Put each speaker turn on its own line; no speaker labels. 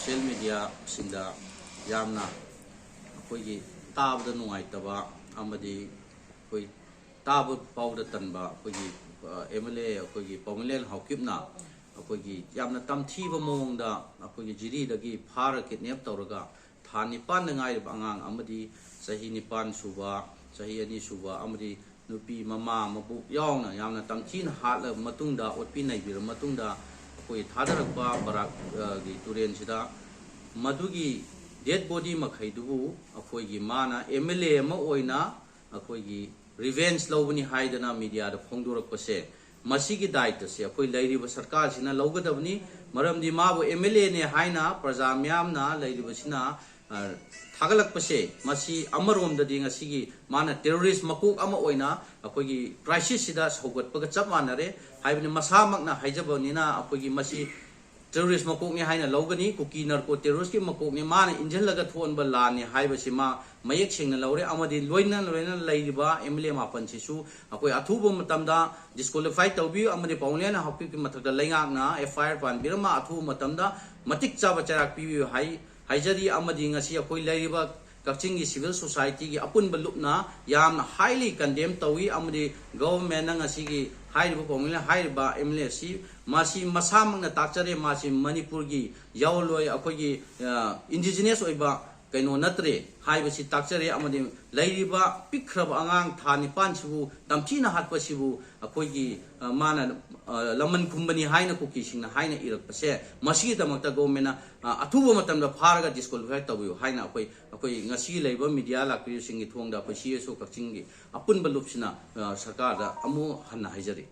Social media सिंदा यामना अखोगी ताबदा नुंगाइतबा अमदी कोई ताब पाउदा तनबा अखोगी MLA अखोगी पवनलेन हाउकिपना अखोगी यामना तमथीबा मोंगदा अखोगी जिरीदगी फार kidnap तौरगा था निपान नंगाइरबा अंगांग अमदी सही निपान सुबा सही अनि सुबा अमदी नुपी ममा मबु यावना यामना तमथीन हाल मतुंगदा ओटपी नैबिर मतुंगदा कोई थादरकपा बराक गी तुरेन सिदा मधुगी डेड बॉडी मखैदुबु अखोगी माना एमएलए अमा ओइना अखोगी रिवेंज लौबनी हाइदना मीडिया दा फोंदोरकपसे मसीगी दायित्व से अखोई लैरिबा सरकार सिना लौगदबनी मरमदि माबु एमएलए ने हाइना प्रजा म्यामना लैरिबसिना थागलकपसे मसी अमरोमददि ngasiगी माना टेररिस्ट मकोक अमा ओइना अखोगी क्राइसिस सिदा सौगतपगा चप मानरे हाइबनि मसामकना हाइजबनिना अखोगी मसी टेररिस्ट मकोक ने हाइना लौगनी कुकी नर्को टेररिस्ट की मकोक ने माना इंजलगा थोनबा लाने हाइबसि मा मयेक सेंगना लौरे अमदि लोइना लैरिबा एमएलए मापन सिसु अखोई अथुबो मतमदा डिस्क्वालिफाई तौबि अमदि पवनलेन हाउकिपि मथकदा लैंगाकना एफआईआर पानबिरमा अथुबो मतमदा मतिक चाबा चराक पिबियो हाइजरी अमदि ngasi अखोई लैरिबा कक्चिंगी सिविल सोसाइटी की अपुनब लुपना यामना हाईली कंडेम तौई अमदि गवर्नमेंट ngasiगी हाइरिबा पवनलेन हाइरिबा एमएलए सी मासी मसामंगना ताकचरे मासी मणिपुर की यावलोय अखोगी इंडिजिनियस ओइबा कइनो नत्रे हाइबसी ताकचरे अमदि लैरिबा पिखरब अंगांग था निपान सिबु तमचीना हाटपसिबु अखोगी माना लमन कुंबनी हाइना कुकीसिंगना हाइना इरकपसे मसीगी दमकता गवर्नमेंट अथुबो मतमदा फारगा डिस्क्वालिफाई तबियो हाइना अखोई ngasi लैबा मीडिया लाक्रिसिंगी थोंदा अखोई सीएसओ कक्चिंगी अपुनबा लुपसिना सरकार दा अमु हन्ना हाइजरी।